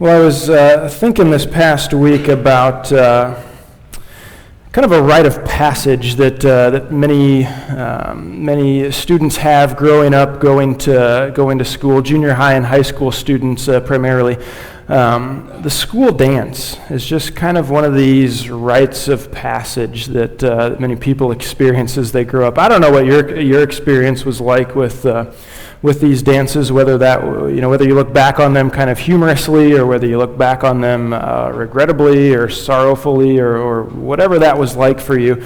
Well, I was thinking this past week about kind of a rite of passage that many students have growing up, going to school, junior high and high school students primarily. The school dance is just kind of one of these rites of passage that many people experience as they grow up. I don't know what your experience was like with these dances, whether you look back on them kind of humorously or whether you look back on them regrettably or sorrowfully or whatever that was like for you.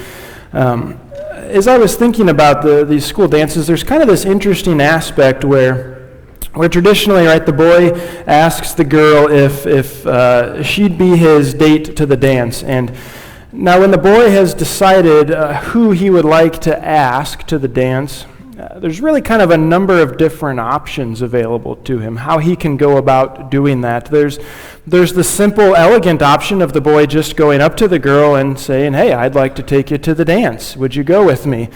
As I was thinking about these school dances, there's kind of this interesting aspect where traditionally, right, the boy asks the girl if she'd be his date to the dance. And now when the boy has decided who he would like to ask to the dance, there's really kind of a number of different options available to him, how he can go about doing that. There's the simple, elegant option of the boy just going up to the girl and saying, "Hey, I'd like to take you to the dance. Would you go with me?"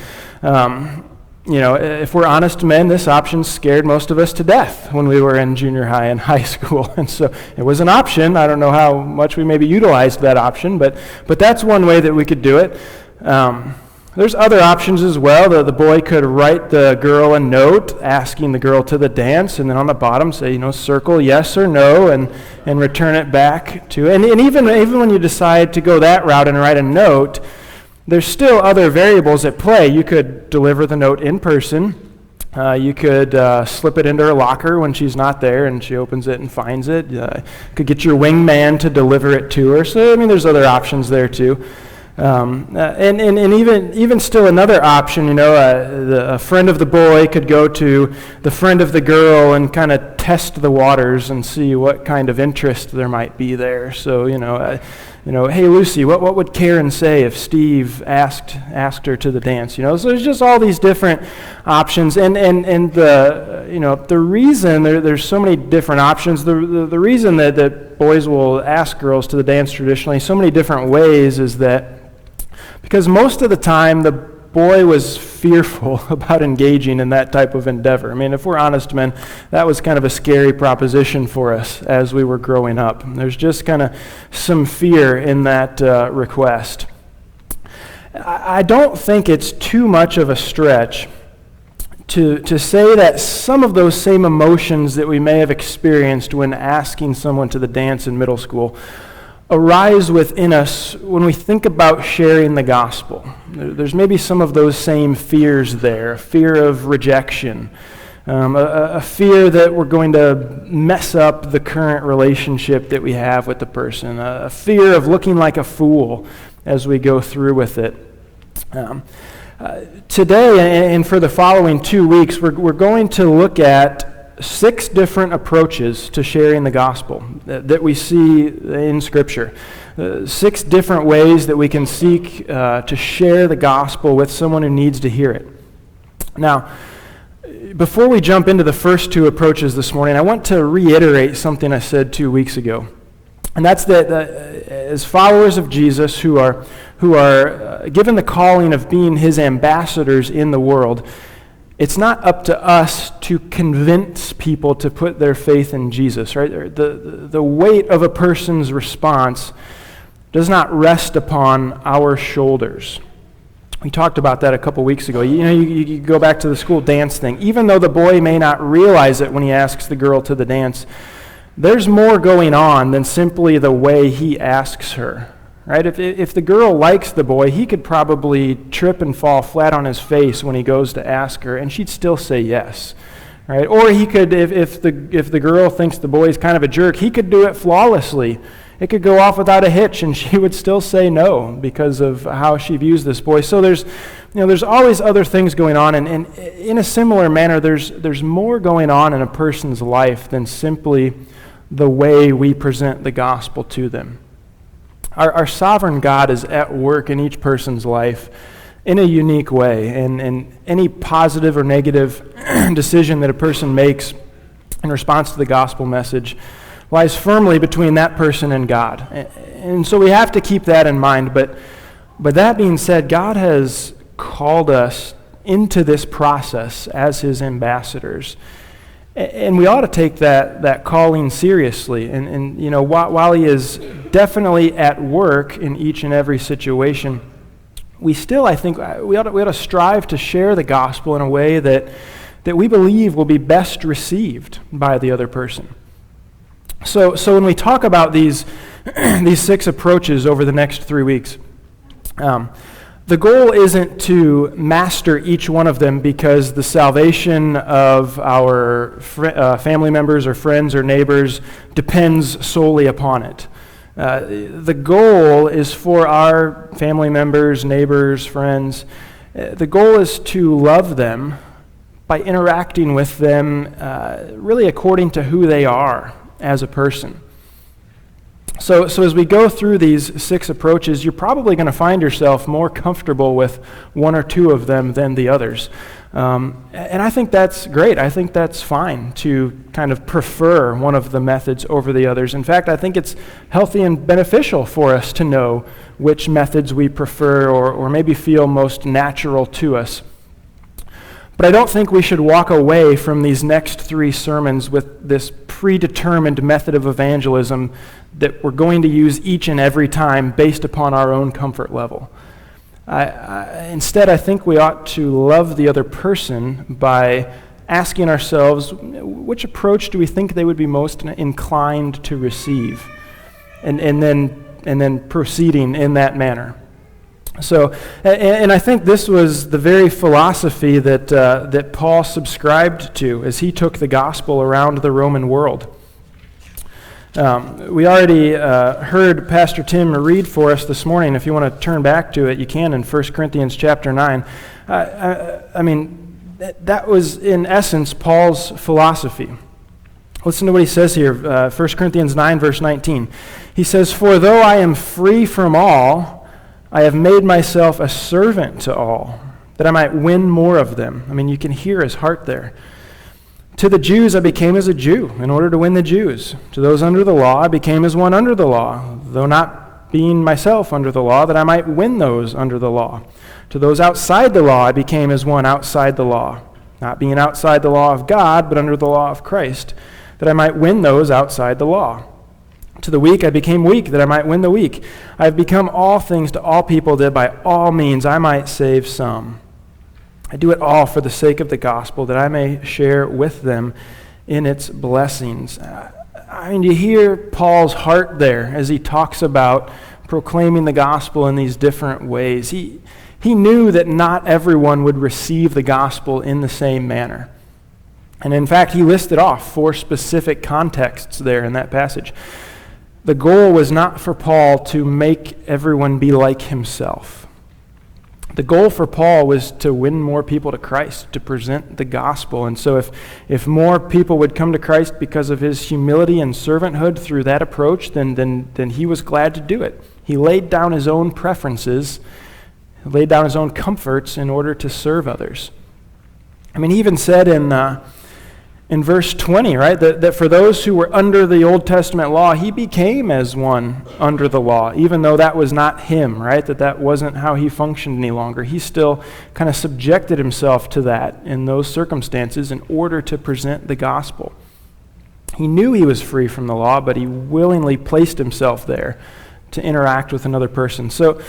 If we're honest men, this option scared most of us to death when we were in junior high and high school. And so it was an option. I don't know how much we maybe utilized that option, but that's one way that we could do it. There's other options as well. The boy could write the girl a note asking the girl to the dance, and then on the bottom say, circle yes or no, and return it back to. And even when you decide to go that route and write a note, there's still other variables at play. You could deliver the note in person. You could slip it into her locker when she's not there and she opens it and finds it. Could get your wingman to deliver it to her. So, there's other options there too. And even still another option, a friend of the boy could go to the friend of the girl and kind of test the waters and see what kind of interest there might be there. So, hey Lucy, what would Karen say if Steve asked her to the dance? So there's just all these different options, and the reason there's so many different options. The reason that boys will ask girls to the dance traditionally so many different ways is that because most of the time the boy was fearful about engaging in that type of endeavor. If we're honest men, that was kind of a scary proposition for us as we were growing up. There's just kind of some fear in that request. I don't think it's too much of a stretch to say that some of those same emotions that we may have experienced when asking someone to the dance in middle school arise within us when we think about sharing the gospel. There's maybe some of those same fears there, a fear of rejection, a fear that we're going to mess up the current relationship that we have with the person, a fear of looking like a fool as we go through with it. Today and for the following 2 weeks, we're going to look at 6 different approaches to sharing the gospel that we see in Scripture. 6 different ways that we can seek to share the gospel with someone who needs to hear it. Now, before we jump into the first 2 approaches this morning, I want to reiterate something I said 2 weeks ago. And that's that as followers of Jesus who are given the calling of being his ambassadors in the world, it's not up to us to convince people to put their faith in Jesus, right? The weight of a person's response does not rest upon our shoulders. We talked about that a couple weeks ago. You go back to the school dance thing. Even though the boy may not realize it when he asks the girl to the dance, there's more going on than simply the way he asks her. Right? If the girl likes the boy, he could probably trip and fall flat on his face when he goes to ask her, and she'd still say yes. Right? Or he could, if the girl thinks the boy's kind of a jerk, he could do it flawlessly. It could go off without a hitch, and she would still say no because of how she views this boy. So there's always other things going on, and in a similar manner, there's more going on in a person's life than simply the way we present the gospel to them. Our sovereign God is at work in each person's life in a unique way, and any positive or negative decision that a person makes in response to the gospel message lies firmly between that person and God. And so we have to keep that in mind. But that being said, God has called us into this process as his ambassadors. And we ought to take that calling seriously. And you know, while he is definitely at work in each and every situation, we still, I think, we ought to strive to share the gospel in a way that we believe will be best received by the other person. So when we talk about these 6 approaches over the next 3 weeks, the goal isn't to master each one of them because the salvation of our family members or friends or neighbors depends solely upon it. The goal is for our family members, neighbors, friends, the goal is to love them by interacting with them really according to who they are as a person. So as we go through these 6 approaches, you're probably going to find yourself more comfortable with one or two of them than the others. And I think that's great. I think that's fine to kind of prefer one of the methods over the others. In fact, I think it's healthy and beneficial for us to know which methods we prefer or maybe feel most natural to us. But I don't think we should walk away from these next 3 sermons with this predetermined method of evangelism that we're going to use each and every time based upon our own comfort level. Instead, I think we ought to love the other person by asking ourselves, which approach do we think they would be most inclined to receive? And then proceeding in that manner. So, and I think this was the very philosophy that Paul subscribed to as he took the gospel around the Roman world. We already heard Pastor Tim read for us this morning. If you want to turn back to it, you can in 1 Corinthians chapter 9. I mean, that was in essence Paul's philosophy. Listen to what he says here, 1 Corinthians 9, verse 19. He says, "For though I am free from all, I have made myself a servant to all, that I might win more of them." I mean, you can hear his heart there. "To the Jews I became as a Jew, in order to win the Jews. To those under the law I became as one under the law, though not being myself under the law, that I might win those under the law. To those outside the law I became as one outside the law, not being outside the law of God, but under the law of Christ, that I might win those outside the law. To the weak I became weak, that I might win the weak. I have become all things to all people, that by all means I might save some. I do it all for the sake of the gospel, that I may share with them in its blessings." I mean, you hear Paul's heart there as he talks about proclaiming the gospel in these different ways. He knew that not everyone would receive the gospel in the same manner. And in fact, he listed off 4 specific contexts there in that passage. The goal was not for Paul to make everyone be like himself. The goal for Paul was to win more people to Christ, to present the gospel. And so if more people would come to Christ because of his humility and servanthood through that approach, then he was glad to do it. He laid down his own preferences, laid down his own comforts in order to serve others. I mean, he even said in verse 20, right, that for those who were under the Old Testament law, he became as one under the law, even though that was not him, right, that wasn't how he functioned any longer. He still kind of subjected himself to that in those circumstances in order to present the gospel. He knew he was free from the law, but he willingly placed himself there to interact with another person. So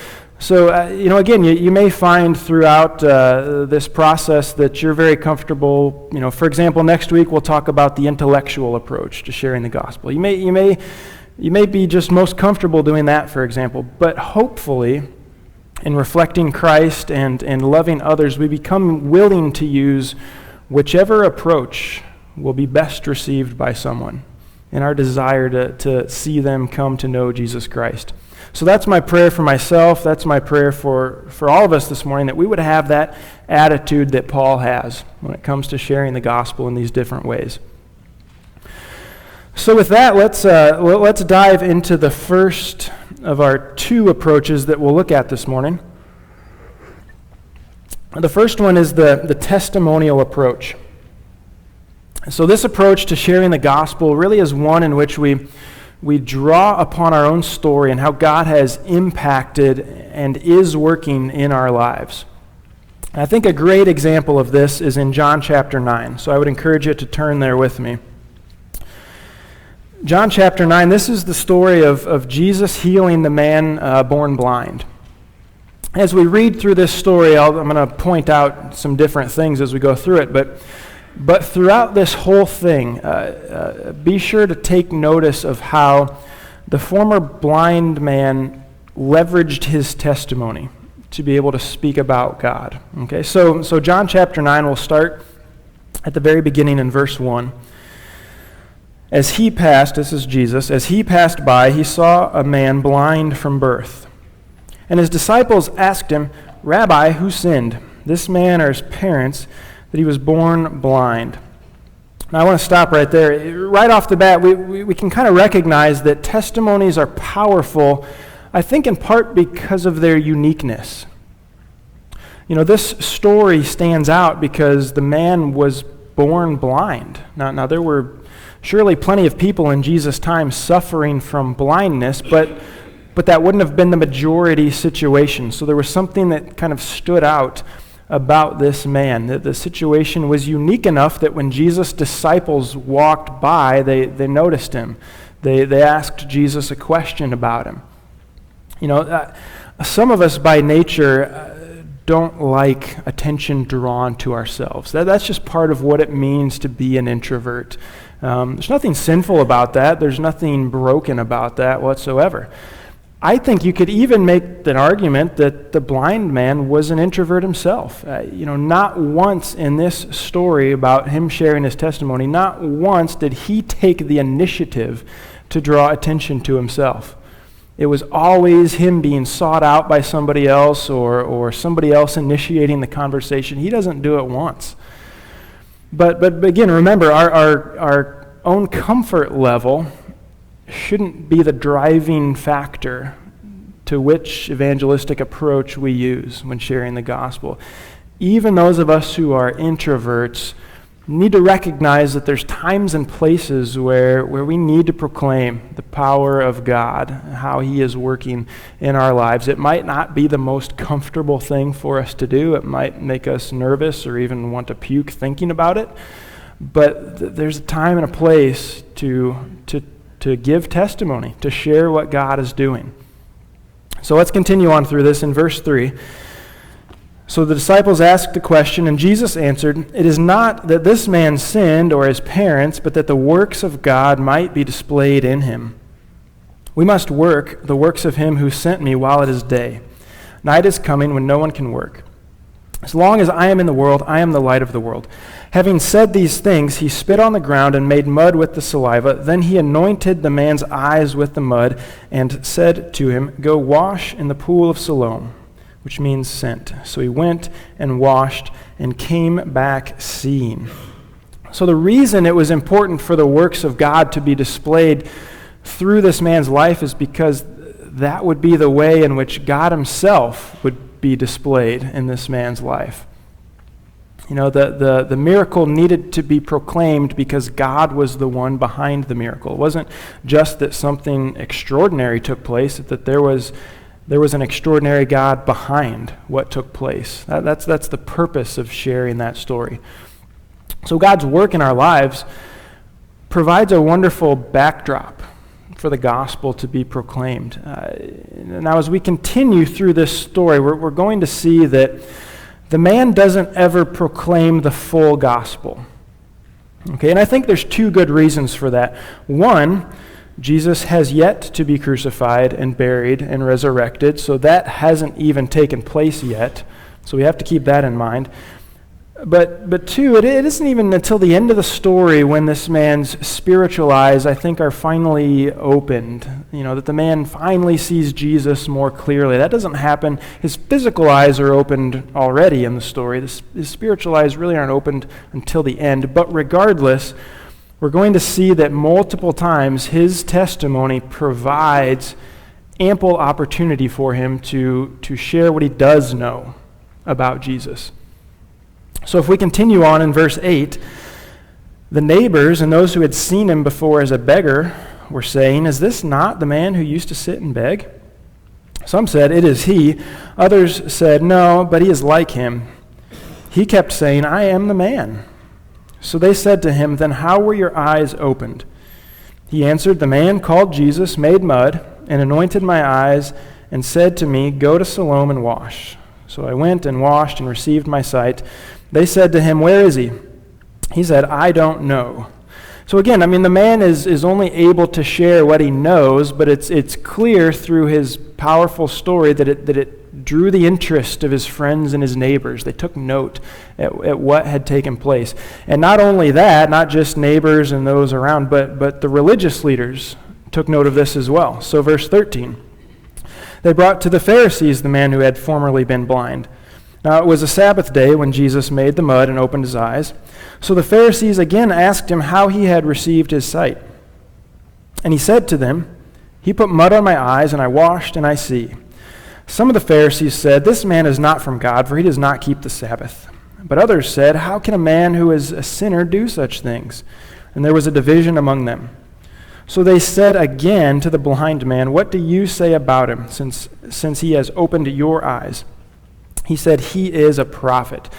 again, you may find throughout this process that you're very comfortable. For example, next week we'll talk about the intellectual approach to sharing the gospel. You may be just most comfortable doing that, for example. But hopefully, in reflecting Christ and loving others, we become willing to use whichever approach will be best received by someone in our desire to see them come to know Jesus Christ. So that's my prayer for myself. That's my prayer for all of us this morning, that we would have that attitude that Paul has when it comes to sharing the gospel in these different ways. So with that, let's dive into the first of our 2 approaches that we'll look at this morning. The first one is the testimonial approach. So this approach to sharing the gospel really is one in which we draw upon our own story and how God has impacted and is working in our lives. I think a great example of this is in John chapter 9, so I would encourage you to turn there with me. John chapter 9, this is the story of Jesus healing the man born blind. As we read through this story, I'm going to point out some different things as we go through it, but throughout this whole thing, be sure to take notice of how the former blind man leveraged his testimony to be able to speak about God. Okay, so John chapter 9, we'll start at the very beginning in verse 1. As he passed, this is Jesus, as he passed by, he saw a man blind from birth. And his disciples asked him, "Rabbi, who sinned, this man or his parents, that he was born blind?" Now I want to stop right there. Right off the bat, we can kind of recognize that testimonies are powerful, I think in part because of their uniqueness. You know, this story stands out because the man was born blind. Now there were surely plenty of people in Jesus' time suffering from blindness, but that wouldn't have been the majority situation. So there was something that kind of stood out about this man, that the situation was unique enough that when Jesus' disciples walked by, they noticed him. They asked Jesus a question about him. You know, some of us by nature don't like attention drawn to ourselves. That's just part of what it means to be an introvert. There's nothing sinful about that. There's nothing broken about that whatsoever. I think you could even make an argument that the blind man was an introvert himself. Not once in this story about him sharing his testimony, not once did he take the initiative to draw attention to himself. It was always him being sought out by somebody else or somebody else initiating the conversation. He doesn't do it once. But again, remember, our own comfort level shouldn't be the driving factor to which evangelistic approach we use when sharing the gospel. Even those of us who are introverts need to recognize that there's times and places where we need to proclaim the power of God, how He is working in our lives. It might not be the most comfortable thing for us to do. It might make us nervous or even want to puke thinking about it. But there's a time and a place to give testimony, to share what God is doing. So let's continue on through this in verse 3. So the disciples asked the question, and Jesus answered, "It is not that this man sinned or his parents, but that the works of God might be displayed in him. We must work the works of him who sent me while it is day. Night is coming when no one can work. As long as I am in the world, I am the light of the world." Having said these things, he spit on the ground and made mud with the saliva. Then he anointed the man's eyes with the mud and said to him, "Go wash in the pool of Siloam," which means sent. So he went and washed and came back seeing. So the reason it was important for the works of God to be displayed through this man's life is because that would be the way in which God Himself would be displayed in this man's life. You know, the miracle needed to be proclaimed because God was the one behind the miracle. It wasn't just that something extraordinary took place, that there was an extraordinary God behind what took place. That's the purpose of sharing that story. So God's work in our lives provides a wonderful backdrop for the gospel to be proclaimed. Now, as we continue through this story, we're going to see that the man doesn't ever proclaim the full gospel. Okay, and I think there's two good reasons for that. One, Jesus has yet to be crucified and buried and resurrected, so that hasn't even taken place yet. So we have to keep that in mind. But two, it isn't even until the end of the story when this man's spiritual eyes, I think, are finally opened. You know, that the man finally sees Jesus more clearly. That doesn't happen. His physical eyes are opened already in the story. His spiritual eyes really aren't opened until the end. But regardless, we're going to see that multiple times his testimony provides ample opportunity for him to share what he does know about Jesus. So if we continue on in verse 8, the neighbors and those who had seen him before as a beggar were saying, "Is this not the man who used to sit and beg?" Some said, "It is he." Others said, "No, but he is like him." He kept saying, "I am the man." So they said to him, "Then how were your eyes opened?" He answered, "The man called Jesus made mud and anointed my eyes and said to me, 'Go to Siloam and wash.' So I went and washed and received my sight." They said to him, "Where is he?" He said, "I don't know." So again, the man is only able to share what he knows, but it's clear through his powerful story that it drew the interest of his friends and his neighbors. They took note at what had taken place. And not only that, not just neighbors and those around, but the religious leaders took note of this as well. So verse 13. They brought to the Pharisees the man who had formerly been blind. Now it was a Sabbath day when Jesus made the mud and opened his eyes. So the Pharisees again asked him how he had received his sight. And he said to them, "He put mud on my eyes, and I washed, and I see." Some of the Pharisees said, "This man is not from God, for he does not keep the Sabbath." But others said, "How can a man who is a sinner do such things?" And there was a division among them. So they said again to the blind man, "What do you say about him, since he has opened your eyes?" He said, "He is a prophet."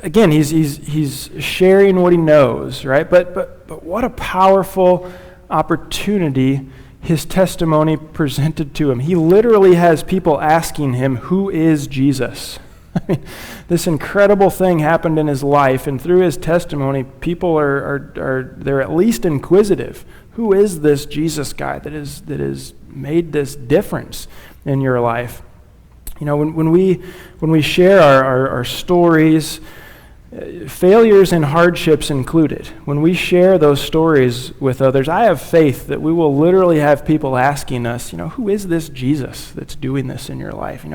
Again, he's sharing what he knows, right? But what a powerful opportunity his testimony presented to him. He literally has people asking him, "Who is Jesus?" This incredible thing happened in his life, and through his testimony, people they're at least inquisitive. Who is this Jesus guy that has made this difference in your life? When we share our stories, failures and hardships included, when we share those stories with others, I have faith that we will literally have people asking us, "Who is this Jesus that's doing this in your life?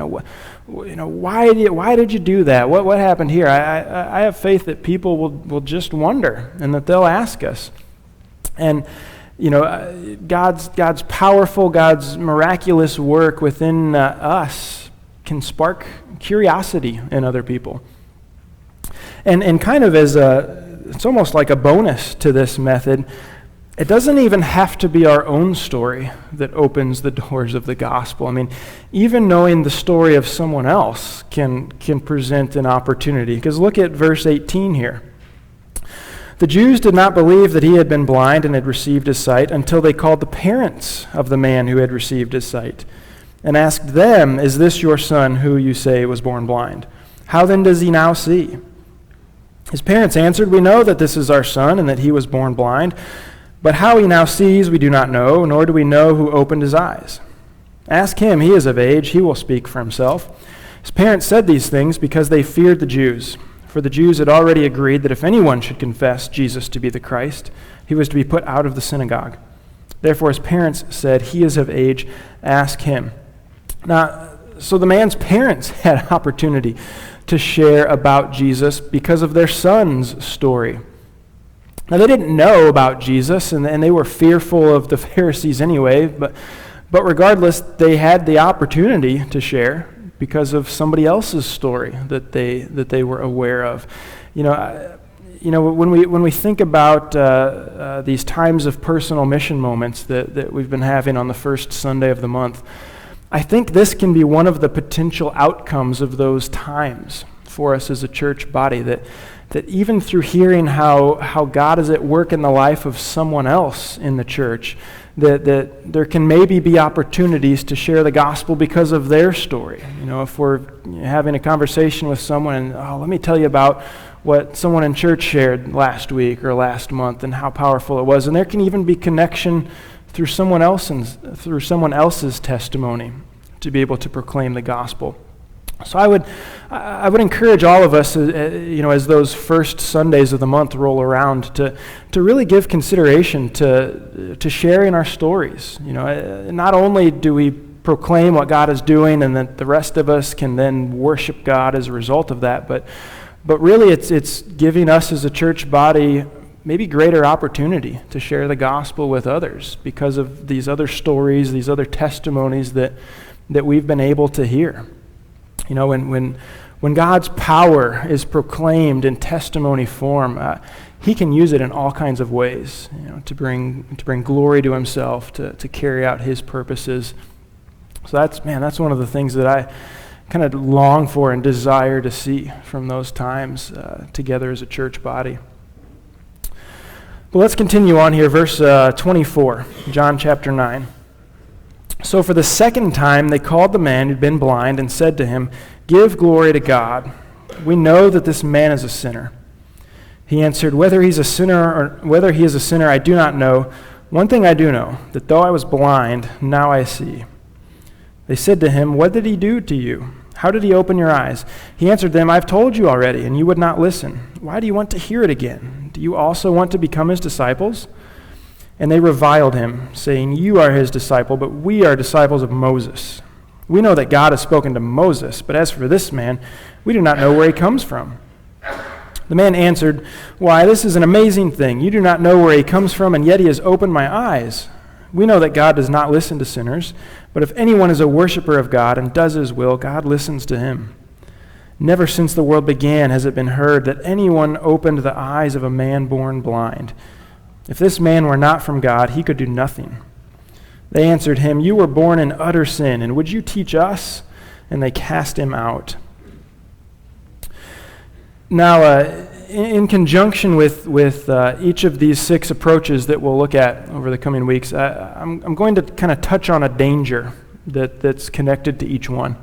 Why did you do that? What happened here?" I have faith that people will just wonder and that they'll ask us. And God's powerful, God's miraculous work within us can spark curiosity in other people. And kind of it's almost like a bonus to this method, it doesn't even have to be our own story that opens the doors of the gospel. Even knowing the story of someone else can present an opportunity. Because look at verse 18 here. The Jews did not believe that he had been blind and had received his sight until they called the parents of the man who had received his sight and asked them, "Is this your son who you say was born blind? How then does he now see?" His parents answered, "We know that this is our son and that he was born blind, but how he now sees we do not know, nor do we know who opened his eyes. Ask him, he is of age, he will speak for himself." His parents said these things because they feared the Jews. For the Jews had already agreed that if anyone should confess Jesus to be the Christ, he was to be put out of the synagogue. Therefore his parents said, "He is of age, ask him." Now, so the man's parents had opportunity to share about Jesus because of their son's story. Now they didn't know about Jesus, and they were fearful of the Pharisees anyway, but regardless, they had the opportunity to share because of somebody else's story that they were aware of. When we think about these times of personal mission moments that we've been having on the first Sunday of the month, I think this can be one of the potential outcomes of those times for us as a church body, that even through hearing how God is at work in the life of someone else in the church, that there can maybe be opportunities to share the gospel because of their story. If we're having a conversation with someone and, let me tell you about what someone in church shared last week or last month and how powerful it was. And there can even be connection through someone else's testimony to be able to proclaim the gospel. So I would encourage all of us, as those first Sundays of the month roll around, to really give consideration to sharing our stories. Not only do we proclaim what God is doing, and that the rest of us can then worship God as a result of that, but really it's giving us as a church body maybe greater opportunity to share the gospel with others because of these other stories, these other testimonies that we've been able to hear. When God's power is proclaimed in testimony form, He can use it in all kinds of ways, to bring glory to Himself, to carry out His purposes. So that's one of the things that kind of long for and desire to see from those times together as a church body. But let's continue on here, verse 24, John chapter 9. So for the second time they called the man who'd been blind and said to him, "Give glory to God. We know that this man is a sinner." He answered, "Whether he is a sinner, I do not know. One thing I do know, that though I was blind, now I see." They said to him, "What did he do to you? How did he open your eyes?" He answered them, "I've told you already, and you would not listen. Why do you want to hear it again? Do you also want to become his disciples?" And they reviled him, saying, "You are his disciple, but we are disciples of Moses. We know that God has spoken to Moses, but as for this man, we do not know where he comes from." The man answered, "Why, this is an amazing thing. You do not know where he comes from, and yet he has opened my eyes. We know that God does not listen to sinners, but if anyone is a worshiper of God and does his will, God listens to him. Never since the world began has it been heard that anyone opened the eyes of a man born blind. If this man were not from God, he could do nothing." They answered him, "You were born in utter sin, and would you teach us?" And they cast him out. Now, in conjunction with each of these 6 approaches that we'll look at over the coming weeks, I'm going to kind of touch on a danger that's connected to each one.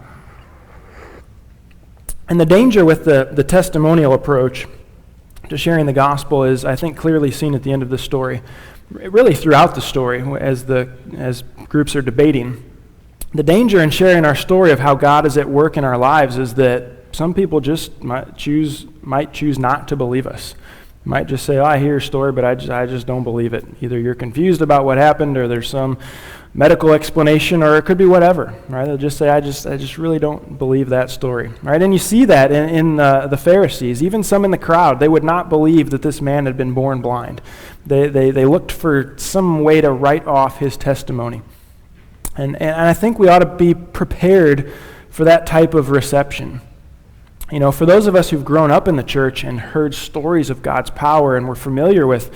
And the danger with the testimonial approach to sharing the gospel is, I think, clearly seen at the end of the story, really throughout the story as groups are debating. The danger in sharing our story of how God is at work in our lives is that some people just might choose not to believe us. Might just say, "Oh, I hear your story, but I just don't believe it." Either you're confused about what happened, or there's some medical explanation, or it could be whatever. Right? They'll just say, "I just really don't believe that story." Right? And you see that in the Pharisees, even some in the crowd. They would not believe that this man had been born blind. They looked for some way to write off his testimony, and I think we ought to be prepared for that type of reception. You know, for those of us who've grown up in the church and heard stories of God's power, and we're familiar with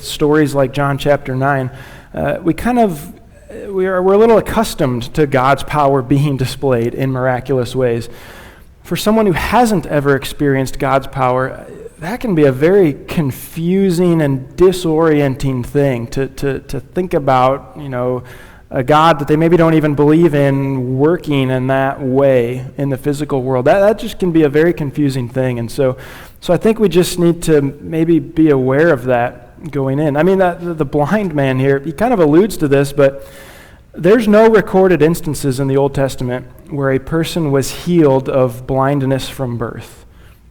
stories like John chapter 9, we're a little accustomed to God's power being displayed in miraculous ways. For someone who hasn't ever experienced God's power, that can be a very confusing and disorienting thing to think about, you know, a God that they maybe don't even believe in working in that way in the physical world. That just can be a very confusing thing. And so I think we just need to maybe be aware of that going in. I mean, the blind man here, he kind of alludes to this, but there's no recorded instances in the Old Testament where a person was healed of blindness from birth.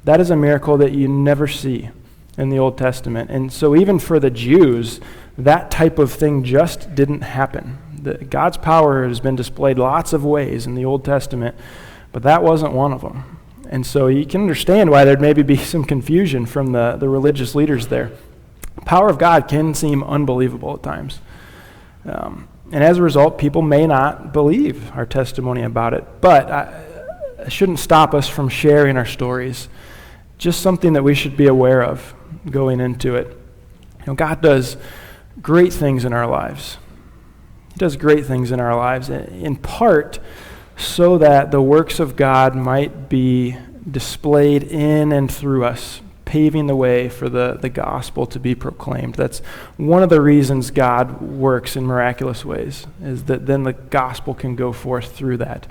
That is a miracle that you never see in the Old Testament. And so even for the Jews, that type of thing just didn't happen. God's power has been displayed lots of ways in the Old Testament, but that wasn't one of them. And so you can understand why there'd maybe be some confusion from the religious leaders there. The power of God can seem unbelievable at times. And as a result, people may not believe our testimony about it, but it shouldn't stop us from sharing our stories. Just something that we should be aware of going into it. You know, God does great things in our lives. He does great things in our lives, in part so that the works of God might be displayed in and through us, paving the way for the gospel to be proclaimed. That's one of the reasons God works in miraculous ways, is that then the gospel can go forth through that.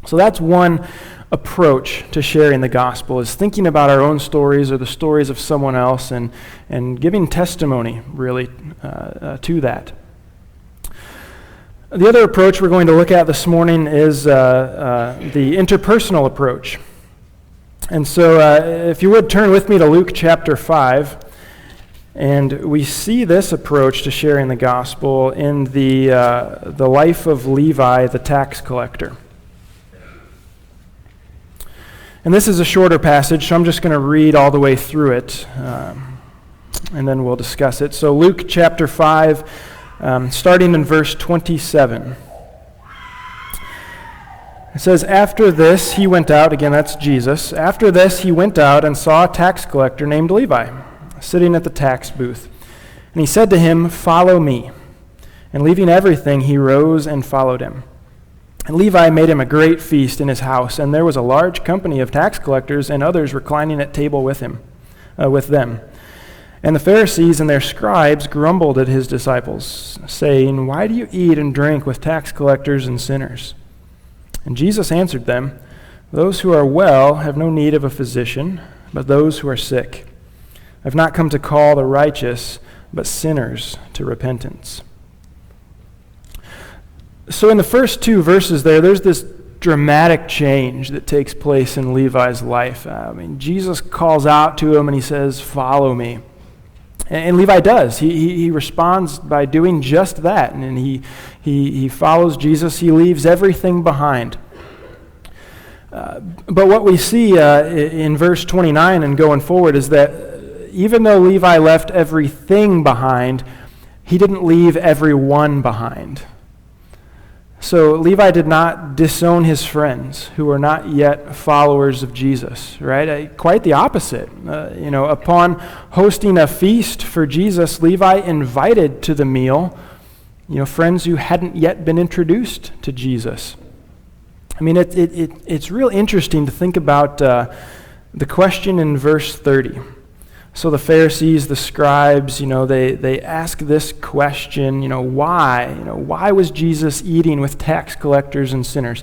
So that's one approach to sharing the gospel, is thinking about our own stories or the stories of someone else and giving testimony, really, to that. The other approach we're going to look at this morning is the interpersonal approach. And so if you would turn with me to Luke chapter 5, and we see this approach to sharing the gospel in the life of Levi, the tax collector. And this is a shorter passage, so I'm just going to read all the way through it, and then we'll discuss it. So Luke chapter 5, starting in verse 27. It says, "After this he went out," again that's Jesus, "after this he went out and saw a tax collector named Levi, sitting at the tax booth. And he said to him, 'Follow me.' And leaving everything, he rose and followed him. And Levi made him a great feast in his house, and there was a large company of tax collectors and others reclining at table with them. And the Pharisees and their scribes grumbled at his disciples, saying, "Why do you eat and drink with tax collectors and sinners?" And Jesus answered them, "Those who are well have no need of a physician, but those who are sick. I have not come to call the righteous, but sinners to repentance." So in the first two verses there's this dramatic change that takes place in Levi's life. Jesus calls out to him and he says, "Follow me." And Levi does. He responds by doing just that. And he follows Jesus. He leaves everything behind. But what we see in verse 29 and going forward is that even though Levi left everything behind, he didn't leave everyone behind. So Levi did not disown his friends who were not yet followers of Jesus, right? Quite the opposite. Upon hosting a feast for Jesus, Levi invited to the meal, friends who hadn't yet been introduced to Jesus. It's real interesting to think about the question in verse 30. So the Pharisees, the scribes, they ask this question, why? Why was Jesus eating with tax collectors and sinners?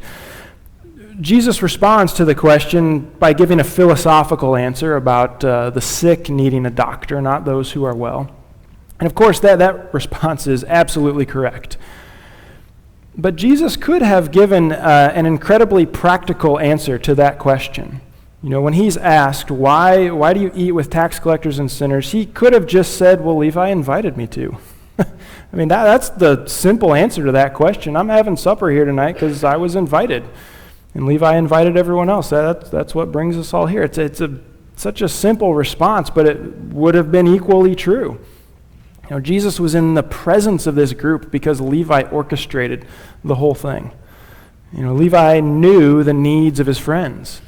Jesus responds to the question by giving a philosophical answer about the sick needing a doctor, not those who are well. And of course, that response is absolutely correct. But Jesus could have given an incredibly practical answer to that question. When he's asked, why do you eat with tax collectors and sinners, he could have just said, well, Levi invited me to. That's the simple answer to that question. I'm having supper here tonight because I was invited. And Levi invited everyone else. That's what brings us all here. It's such a simple response, but it would have been equally true. Jesus was in the presence of this group because Levi orchestrated the whole thing. Levi knew the needs of his friends.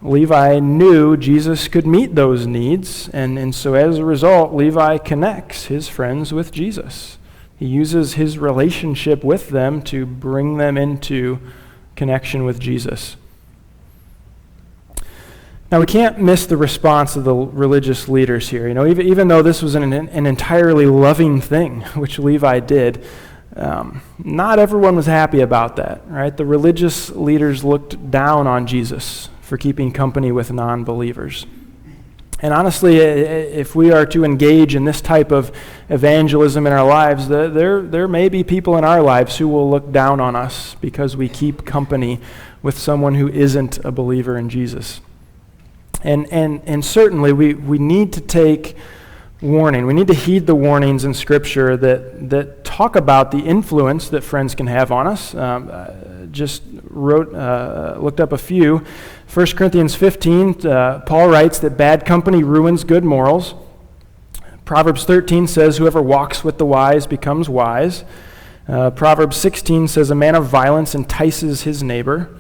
Levi knew Jesus could meet those needs, and so as a result, Levi connects his friends with Jesus. He uses his relationship with them to bring them into connection with Jesus. Now, we can't miss the response of the religious leaders here. Even though this was an entirely loving thing, which Levi did, not everyone was happy about that, right? The religious leaders looked down on Jesus for keeping company with non-believers. And honestly, if we are to engage in this type of evangelism in our lives, there may be people in our lives who will look down on us because we keep company with someone who isn't a believer in Jesus. And certainly we need to take warning. We need to heed the warnings in Scripture that talk about the influence that friends can have on us. Looked up a few. 1 Corinthians 15, Paul writes that bad company ruins good morals. Proverbs 13 says, whoever walks with the wise becomes wise. Proverbs 16 says, a man of violence entices his neighbor.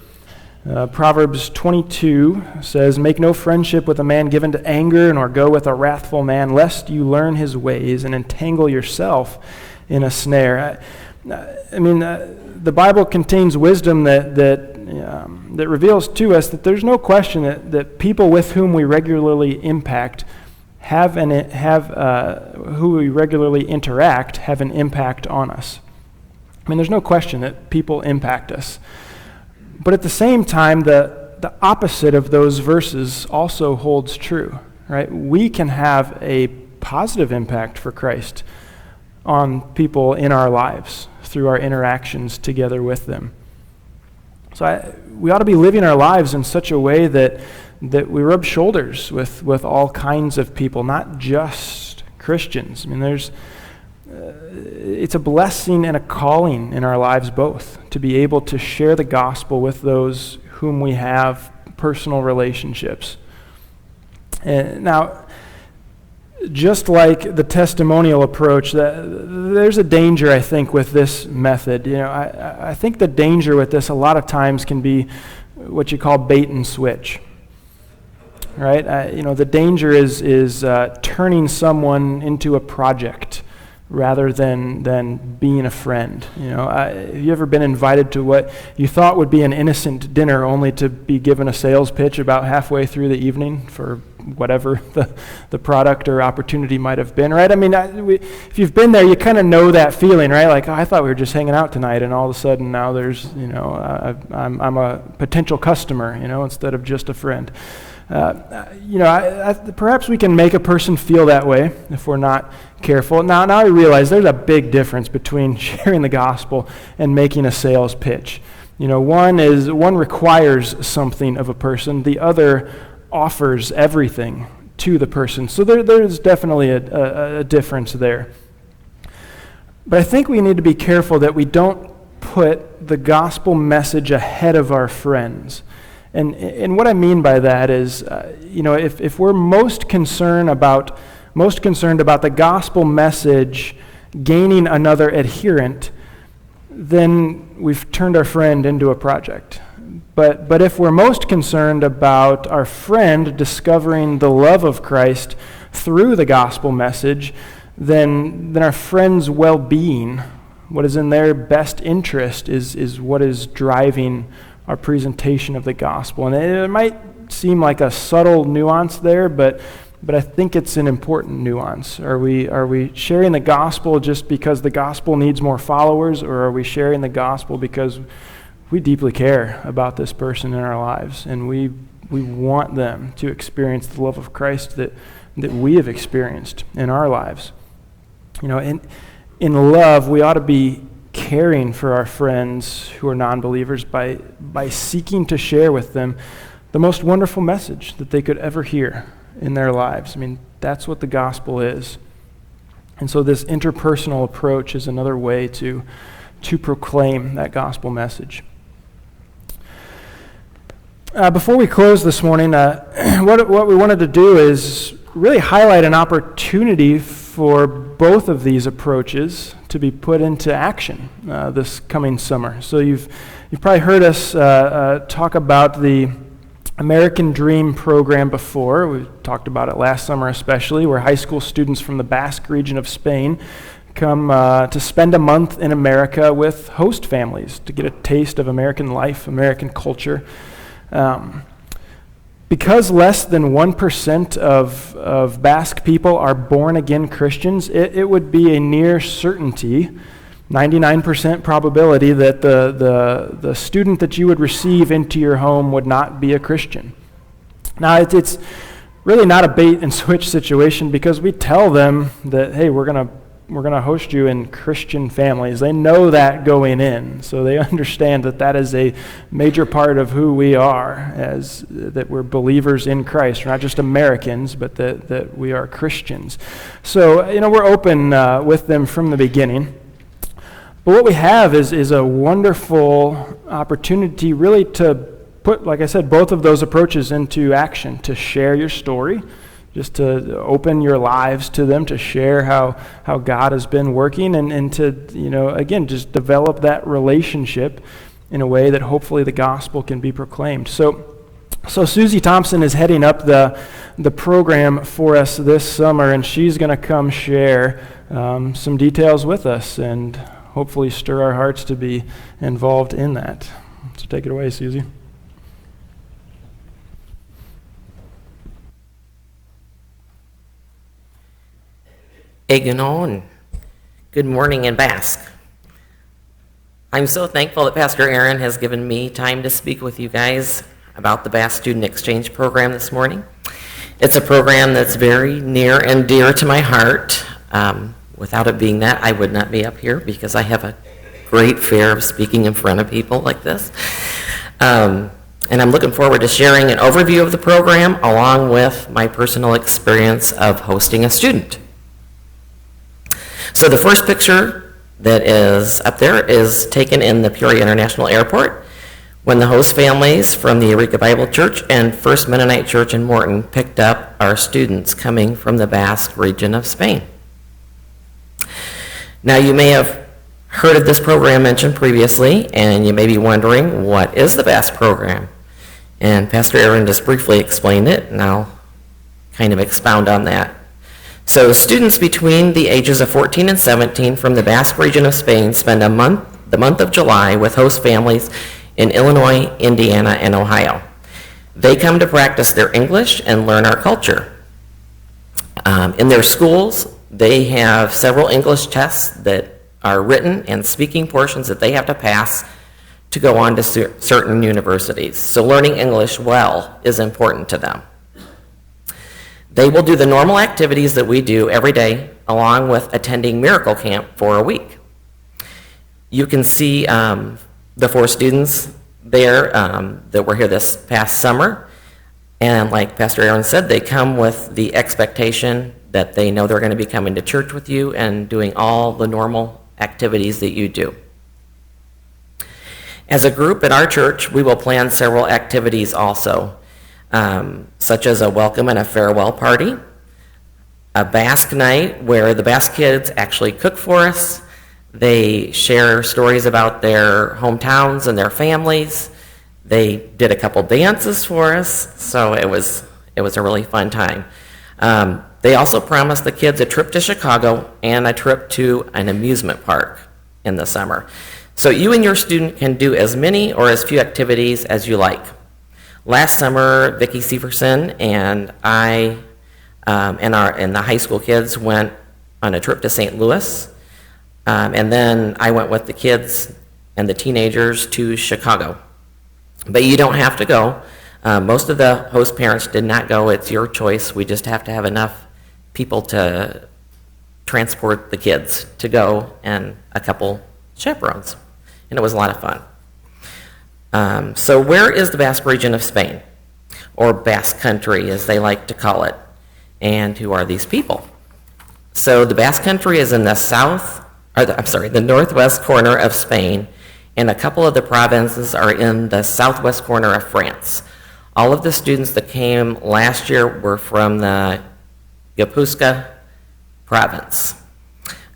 Proverbs 22 says, make no friendship with a man given to anger, nor go with a wrathful man, lest you learn his ways and entangle yourself in a snare. The Bible contains wisdom that reveals to us that there's no question that people with whom we regularly impact who we regularly interact have an impact on us. There's no question that people impact us. But at the same time, the opposite of those verses also holds true, right? We can have a positive impact for Christ on people in our lives through our interactions together with them. So we ought to be living our lives in such a way that we rub shoulders with all kinds of people, not just Christians. It's a blessing and a calling in our lives both to be able to share the gospel with those whom we have personal relationships. And now, just like the testimonial approach, there's a danger, I think, with this method. I think the danger with this a lot of times can be what you call bait and switch, right? The danger is turning someone into a project rather than being a friend. Have you ever been invited to what you thought would be an innocent dinner only to be given a sales pitch about halfway through the evening for whatever the product or opportunity might have been, right? I mean, if you've been there, you kind of know that feeling, right? Like, I thought we were just hanging out tonight, and all of a sudden now there's, I'm a potential customer, instead of just a friend. Perhaps we can make a person feel that way if we're not careful. Now I realize there's a big difference between sharing the gospel and making a sales pitch. One requires something of a person, the other offers everything to the person. So there's definitely a difference there. But I think we need to be careful that we don't put the gospel message ahead of our friends. And what I mean by that is, if we're most concerned about the gospel message gaining another adherent, then we've turned our friend into a project. But if we're most concerned about our friend discovering the love of Christ through the gospel message, then our friend's well-being, what is in their best interest, is what is driving our presentation of the gospel. And it might seem like a subtle nuance there, but I think it's an important nuance. Are we sharing the gospel just because the gospel needs more followers, or are we sharing the gospel because we deeply care about this person in our lives, and we want them to experience the love of Christ that we have experienced in our lives? In love, we ought to be caring for our friends who are non-believers by seeking to share with them the most wonderful message that they could ever hear in their lives. I mean, that's what the gospel is. And so this interpersonal approach is another way to proclaim that gospel message. Before we close this morning, what we wanted to do is really highlight an opportunity for both of these approaches to be put into action this coming summer. So you've probably heard us talk about the American Dream program before. We talked about it last summer especially, where high school students from the Basque region of Spain come to spend a month in America with host families to get a taste of American life, American culture. Because less than 1% of Basque people are born-again Christians, it would be a near certainty, 99% probability, that the student that you would receive into your home would not be a Christian. Now, it's really not a bait-and-switch situation, because we tell them that, hey, we're going to host you in Christian families. They know that going in, so they understand that is a major part of who we are, as that we're believers in Christ. We're not just Americans, but that we are Christians. So, we're open with them from the beginning. But what we have is a wonderful opportunity really to put, like I said, both of those approaches into action, to share your story, just to open your lives to them, to share how God has been working, and to, again, just develop that relationship in a way that hopefully the gospel can be proclaimed. So Susie Thompson is heading up the program for us this summer, and she's going to come share some details with us and hopefully stir our hearts to be involved in that. So take it away, Susie. Egunon. Good morning in Basque. I'm so thankful that Pastor Aaron has given me time to speak with you guys about the Basque Student Exchange Program this morning. It's a program that's very near and dear to my heart. Without it being that, I would not be up here, because I have a great fear of speaking in front of people like this. And I'm looking forward to sharing an overview of the program along with my personal experience of hosting a student. So the first picture that is up there is taken in the Peoria International Airport when the host families from the Eureka Bible Church and First Mennonite Church in Morton picked up our students coming from the Basque region of Spain. Now, you may have heard of this program mentioned previously, and you may be wondering, what is the Basque program? And Pastor Aaron just briefly explained it, and I'll kind of expound on that. So students between the ages of 14 and 17 from the Basque region of Spain spend the month of July with host families in Illinois, Indiana, and Ohio. They come to practice their English and learn our culture. In their schools, they have several English tests that are written and speaking portions that they have to pass to go on to certain universities. So learning English well is important to them. They will do the normal activities that we do every day, along with attending Miracle Camp for a week. You can see the 4 students there that were here this past summer. And like Pastor Aaron said, they come with the expectation that they know they're going to be coming to church with you and doing all the normal activities that you do. As a group at our church, we will plan several activities also, such as a welcome and a farewell party, a Basque night where the Basque kids actually cook for us. They share stories about their hometowns and their families. They did a couple dances for us, so it was a really fun time. They also promised the kids a trip to Chicago and a trip to an amusement park in the summer. So you and your student can do as many or as few activities as you like. Last summer, Vicki Severson and I and the high school kids went on a trip to St. Louis, and then I went with the kids and the teenagers to Chicago. But you don't have to go. Most of the host parents did not go. It's your choice. We just have to have enough people to transport the kids to go and a couple chaperones. And it was a lot of fun. So where is the Basque region of Spain? Or Basque country, as they like to call it. And who are these people? So the Basque country is in the northwest corner of Spain, and a couple of the provinces are in the southwest corner of France. All of the students that came last year were from the Gipuzkoa province.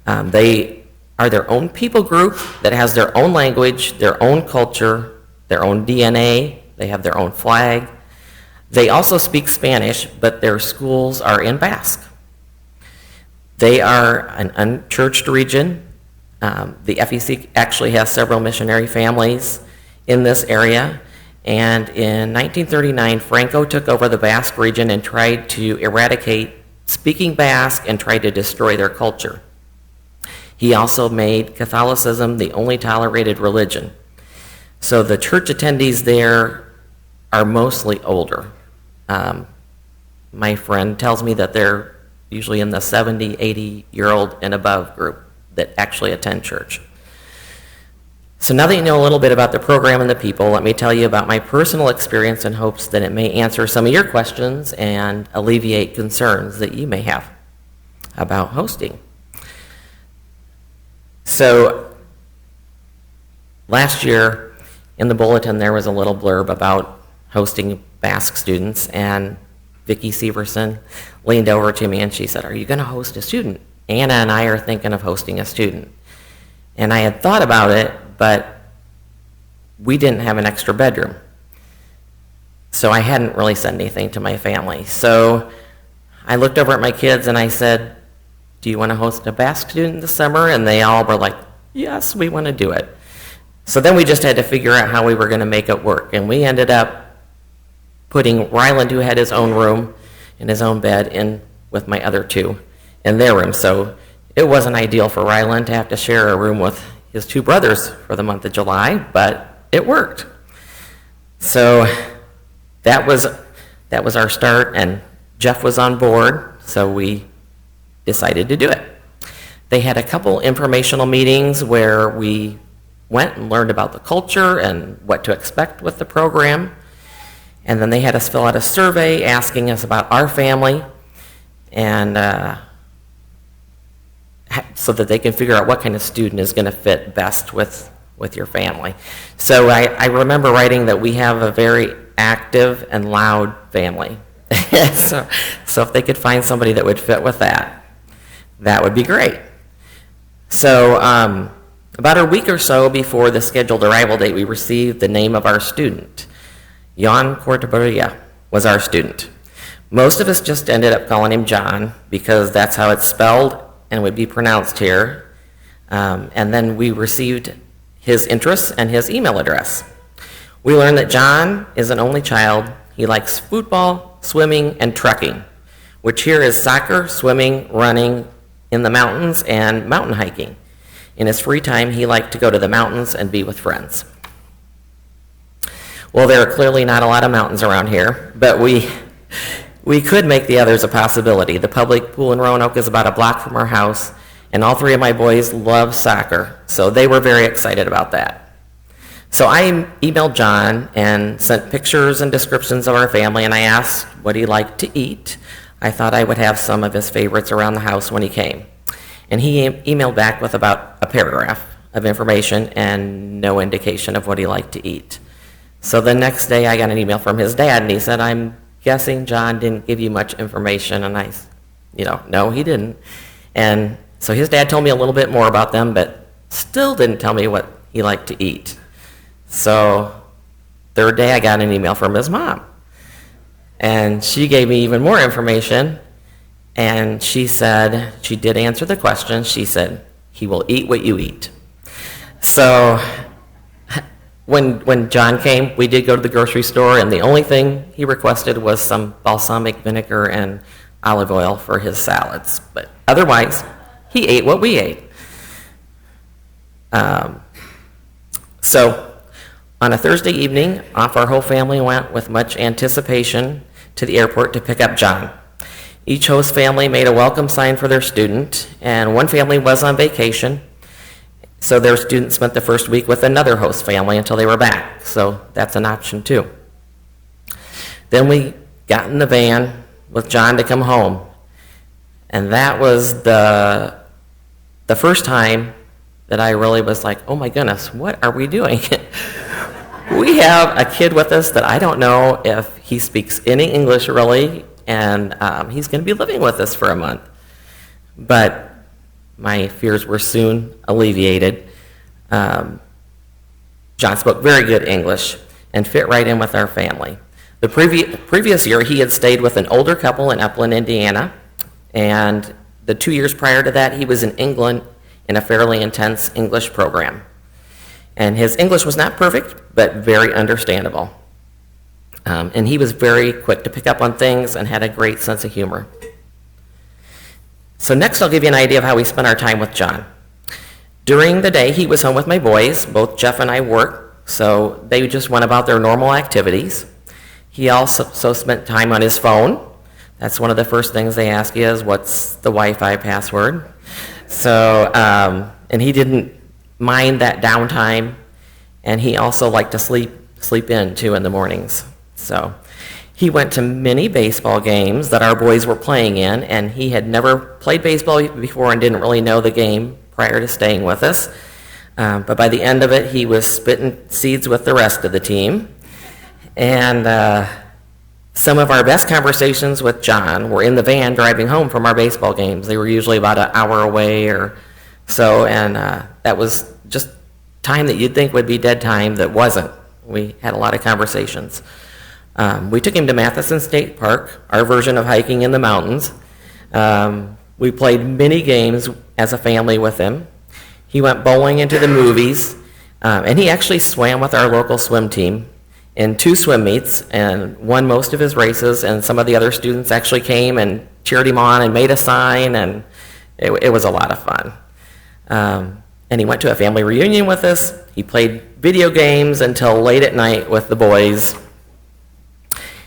They are their own people group that has their own language, their own culture, their own DNA. They have their own flag. They also speak Spanish, but their schools are in Basque. They are an unchurched region. The FEC actually has several missionary families in this area. And in 1939, Franco took over the Basque region and tried to eradicate speaking Basque and tried to destroy their culture. He also made Catholicism the only tolerated religion. So the church attendees there are mostly older. My friend tells me that they're usually in the 70, 80-year-old and above group that actually attend church. So now that you know a little bit about the program and the people, let me tell you about my personal experience in hopes that it may answer some of your questions and alleviate concerns that you may have about hosting. So last year in the bulletin there was a little blurb about hosting Basque students, and Vicki Severson leaned over to me and she said, "Are you going to host a student? Anna and I are thinking of hosting a student." And I had thought about it, but we didn't have an extra bedroom. So I hadn't really said anything to my family. So I looked over at my kids and I said, "Do you want to host a Basque student this summer?" And they all were like, "Yes, we want to do it." So then we just had to figure out how we were going to make it work. And we ended up putting Ryland, who had his own room and his own bed, in with my other two in their room. So it wasn't ideal for Ryland to have to share a room with his two brothers for the month of July, but it worked. So that was our start, and Jeff was on board, so we decided to do it. They had a couple informational meetings where we went and learned about the culture and what to expect with the program. And then they had us fill out a survey asking us about our family, and so that they can figure out what kind of student is going to fit best with your family. So I remember writing that we have a very active and loud family. so if they could find somebody that would fit with that, that would be great. So about a week or so before the scheduled arrival date, we received the name of our student. Jan Cortabaria was our student. Most of us just ended up calling him John because that's how it's spelled and would be pronounced here. And then we received his interests and his email address. We learned that John is an only child. He likes football, swimming, and trekking, which here is soccer, swimming, running in the mountains, and mountain hiking. In his free time, he liked to go to the mountains and be with friends. Well, there are clearly not a lot of mountains around here, but we could make the others a possibility. The public pool in Roanoke is about a block from our house, and all three of my boys love soccer, so they were very excited about that. So I emailed John and sent pictures and descriptions of our family, and I asked what he liked to eat. I thought I would have some of his favorites around the house when he came. And he emailed back with about a paragraph of information and no indication of what he liked to eat. So the next day I got an email from his dad, and he said, "I'm guessing John didn't give you much information." And I, no, he didn't. And so his dad told me a little bit more about them, but still didn't tell me what he liked to eat. So third day I got an email from his mom. And she gave me even more information. And she said, she did answer the question. She said, "He will eat what you eat." So when John came, we did go to the grocery store, and the only thing he requested was some balsamic vinegar and olive oil for his salads. But otherwise, he ate what we ate. So on a Thursday evening, off our whole family went with much anticipation to the airport to pick up John. Each host family made a welcome sign for their student, and one family was on vacation, so their student spent the first week with another host family until they were back, so that's an option too. Then we got in the van with John to come home, and that was the first time that I really was like, oh my goodness, what are we doing? We have a kid with us that I don't know if he speaks any English really, and he's going to be living with us for a month. But my fears were soon alleviated. John spoke very good English and fit right in with our family. The previous year, he had stayed with an older couple in Upland, Indiana, and the 2 years prior to that, he was in England in a fairly intense English program. And his English was not perfect, but very understandable. And he was very quick to pick up on things and had a great sense of humor. So next I'll give you an idea of how we spent our time with John. During the day, he was home with my boys. Both Jeff and I worked, so they just went about their normal activities. He also spent time on his phone. That's one of the first things they ask you is, what's the Wi-Fi password? So, and he didn't mind that downtime, and he also liked to sleep in too in the mornings. So he went to many baseball games that our boys were playing in, and he had never played baseball before and didn't really know the game prior to staying with us. But by the end of it, he was spitting seeds with the rest of the team. And some of our best conversations with John were in the van driving home from our baseball games. They were usually about an hour away or so, and that was just time that you'd think would be dead time that wasn't. We had a lot of conversations. We took him to Matheson State Park, our version of hiking in the mountains. We played many games as a family with him. He went bowling into the movies, and he actually swam with our local swim team in 2 swim meets and won most of his races, and some of the other students actually came and cheered him on and made a sign, and it was a lot of fun. And he went to a family reunion with us. He played video games until late at night with the boys.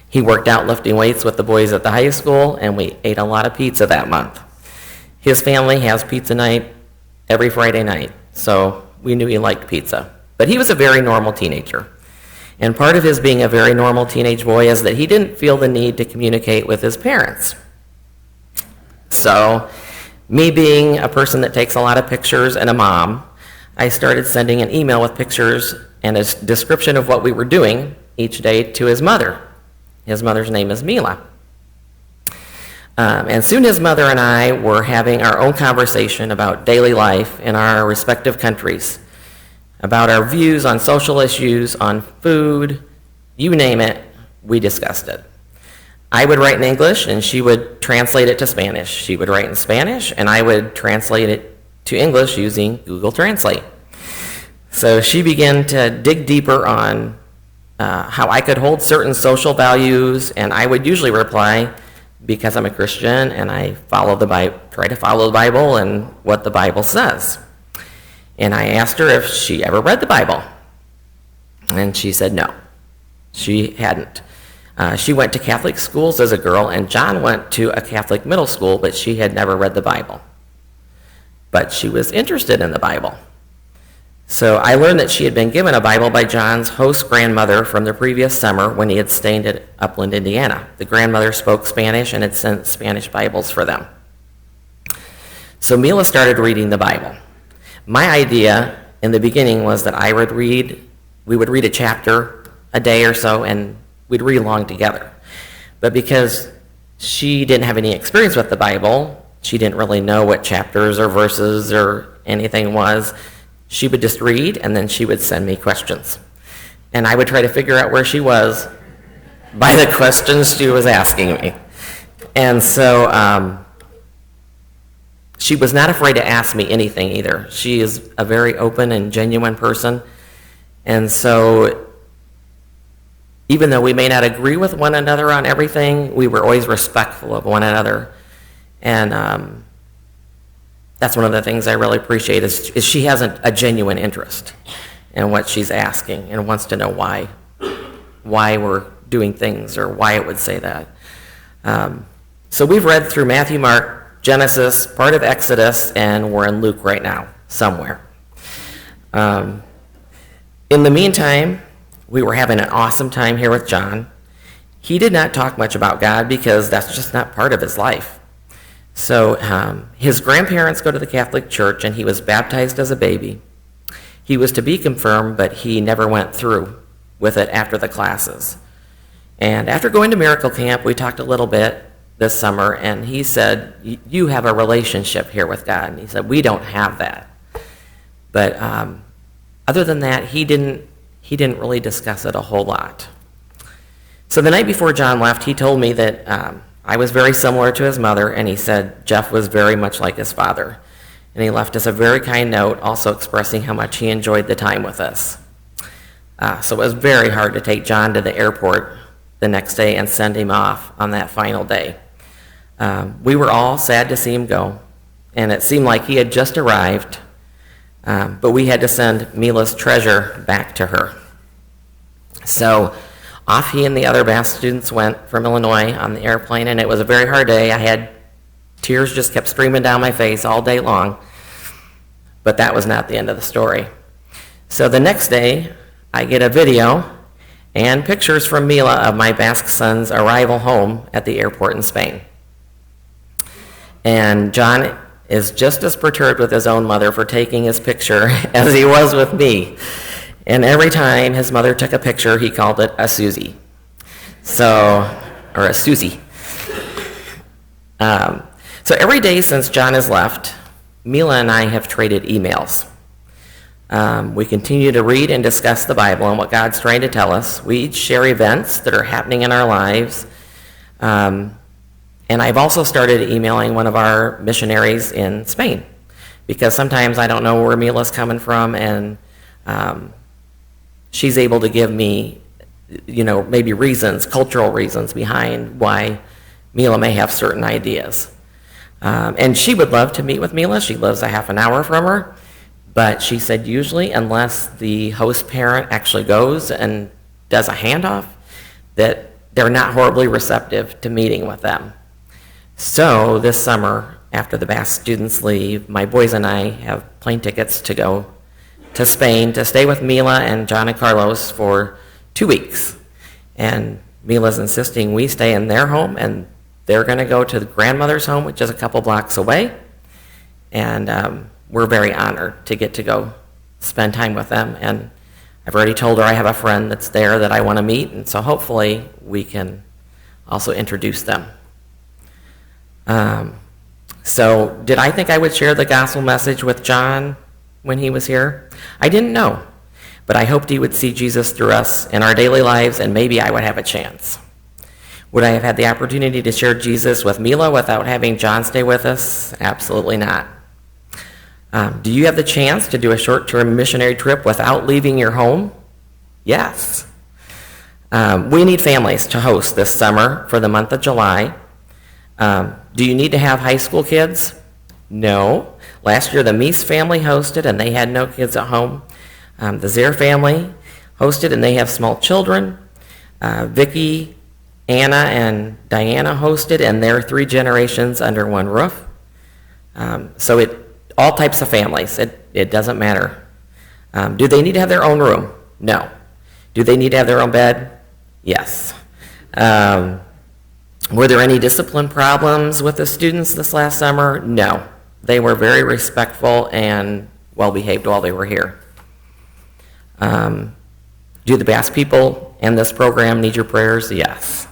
He worked out lifting weights with the boys at the high school, and we ate a lot of pizza that month. His family has pizza night every Friday night, so we knew he liked pizza. But he was a very normal teenager. And part of his being a very normal teenage boy is that he didn't feel the need to communicate with his parents. So, me being a person that takes a lot of pictures and a mom, I started sending an email with pictures and a description of what we were doing each day to his mother. His mother's name is Mila. And soon his mother and I were having our own conversation about daily life in our respective countries, about our views on social issues, on food, you name it, we discussed it. I would write in English, and she would translate it to Spanish. She would write in Spanish, and I would translate it to English using Google Translate. So she began to dig deeper on how I could hold certain social values, and I would usually reply, because I'm a Christian, and I follow the Bible, try to follow the Bible and what the Bible says. And I asked her if she ever read the Bible, and she said no, she hadn't. She went to Catholic schools as a girl, and John went to a Catholic middle school, but she had never read the Bible. But she was interested in the Bible. So I learned that she had been given a Bible by John's host grandmother from the previous summer when he had stayed at Upland, Indiana. The grandmother spoke Spanish and had sent Spanish Bibles for them. So Mila started reading the Bible. My idea in the beginning was that we would read a chapter a day or so, and we'd read along together. But because she didn't have any experience with the Bible, she didn't really know what chapters or verses or anything was, she would just read, and then she would send me questions. And I would try to figure out where she was by the questions she was asking me. And so she was not afraid to ask me anything either. She is a very open and genuine person. And so even though we may not agree with one another on everything, we were always respectful of one another. And that's one of the things I really appreciate is she has a genuine interest in what she's asking and wants to know why we're doing things or why it would say that. So we've read through Matthew, Mark, Genesis, part of Exodus, and we're in Luke right now, somewhere. In the meantime, we were having an awesome time here with John. He did not talk much about God because that's just not part of his life. So his grandparents go to the Catholic Church, and he was baptized as a baby. He was to be confirmed, but he never went through with it after the classes. And after going to Miracle Camp, we talked a little bit this summer, and he said, you have a relationship here with God. And he said, we don't have that. But other than that, he didn't really discuss it a whole lot. So the night before John left, he told me that I was very similar to his mother, and he said Jeff was very much like his father. And he left us a very kind note, also expressing how much he enjoyed the time with us. So it was very hard to take John to the airport the next day and send him off on that final day. We were all sad to see him go, and it seemed like he had just arrived, but we had to send Mila's treasure back to her. So off he and the other Bass students went from Illinois on the airplane, and it was a very hard day. I had tears just kept streaming down my face all day long, but that was not the end of the story. So the next day, I get a video and pictures from Mila of my Basque son's arrival home at the airport in Spain. And John is just as perturbed with his own mother for taking his picture as he was with me. And every time his mother took a picture, he called it a Susie. Or a Susie. So every day since John has left, Mila and I have traded emails. We continue to read and discuss the Bible and what God's trying to tell us. We each share events that are happening in our lives. And I've also started emailing one of our missionaries in Spain, because sometimes I don't know where Mila's coming from, and she's able to give me, maybe reasons, cultural reasons behind why Mila may have certain ideas. And she would love to meet with Mila. She lives a half an hour from her. But she said usually, unless the host parent actually goes and does a handoff, that they're not horribly receptive to meeting with them. So this summer, after the Bass students leave, my boys and I have plane tickets to go to Spain to stay with Mila and John and Carlos for 2 weeks. And Mila's insisting we stay in their home, and they're going to go to the grandmother's home, which is a couple blocks away. And we're very honored to get to go spend time with them. And I've already told her I have a friend that's there that I want to meet, and so hopefully we can also introduce them. So did I think I would share the gospel message with John when he was here? I didn't know, but I hoped he would see Jesus through us in our daily lives, and maybe I would have a chance. Would I have had the opportunity to share Jesus with Mila without having John stay with us? Absolutely not. Do you have the chance to do a short-term missionary trip without leaving your home? Yes. We need families to host this summer for the month of July. Do you need to have high school kids? No. Last year, the Meese family hosted, and they had no kids at home. The Zare family hosted, and they have small children. Vicki, Anna, and Diana hosted, and they're 3 generations under one roof. So all types of families. It doesn't matter. Do they need to have their own room? No. Do they need to have their own bed? Yes. Were there any discipline problems with the students this last summer? No. They were very respectful and well-behaved while they were here. Do the Bass people and this program need your prayers? Yes.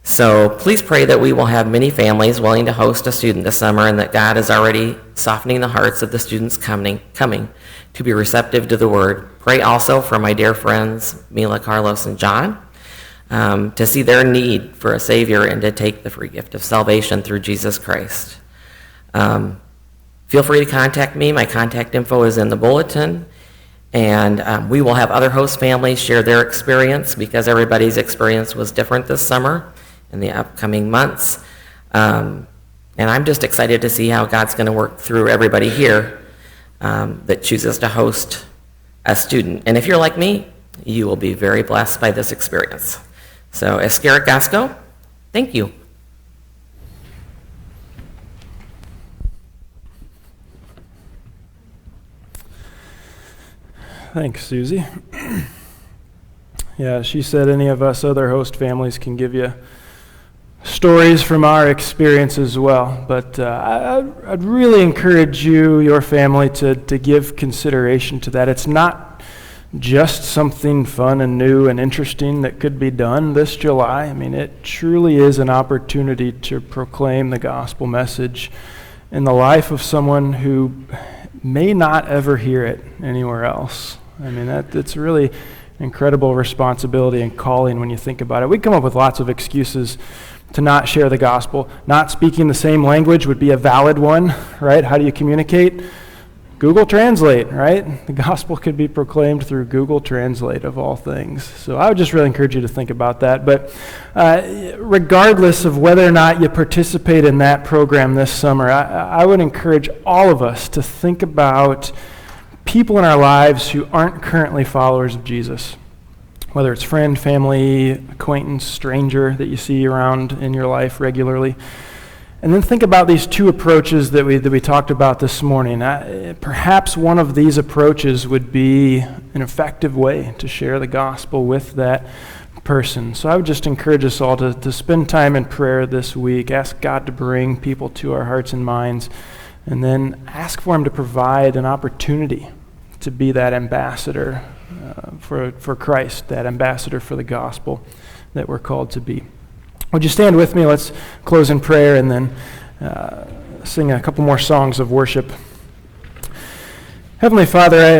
So please pray that we will have many families willing to host a student this summer, and that God is already softening the hearts of the students coming to be receptive to the word. Pray also for my dear friends, Mila, Carlos, and John, to see their need for a Savior and to take the free gift of salvation through Jesus Christ. Feel free to contact me. My contact info is in the bulletin. And we will have other host families share their experience, because everybody's experience was different this summer in the upcoming months. And I'm just excited to see how God's going to work through everybody here that chooses to host a student. And if you're like me, you will be very blessed by this experience. So, Eskerrik Gasco, thank you. Thanks, Susie. Yeah, she said any of us other host families can give you stories from our experience as well. But I'd really encourage you, your family, to give consideration to that. It's not just something fun and new and interesting that could be done this July. I mean, it truly is an opportunity to proclaim the gospel message in the life of someone who may not ever hear it anywhere else. I mean, it's really incredible responsibility and calling when you think about it. We come up with lots of excuses to not share the gospel. Not speaking the same language would be a valid one, right? How do you communicate? Google Translate, right? The gospel could be proclaimed through Google Translate, of all things. So I would just really encourage you to think about that. But regardless of whether or not you participate in that program this summer, I would encourage all of us to think about people in our lives who aren't currently followers of Jesus, whether it's friend, family, acquaintance, stranger that you see around in your life regularly. And then think about these 2 approaches that we talked about this morning. Perhaps one of these approaches would be an effective way to share the gospel with that person. So I would just encourage us all to spend time in prayer this week, ask God to bring people to our hearts and minds, and then ask for Him to provide an opportunity to be that ambassador for Christ, that ambassador for the gospel that we're called to be. Would you stand with me? Let's close in prayer and then sing a couple more songs of worship. Heavenly Father,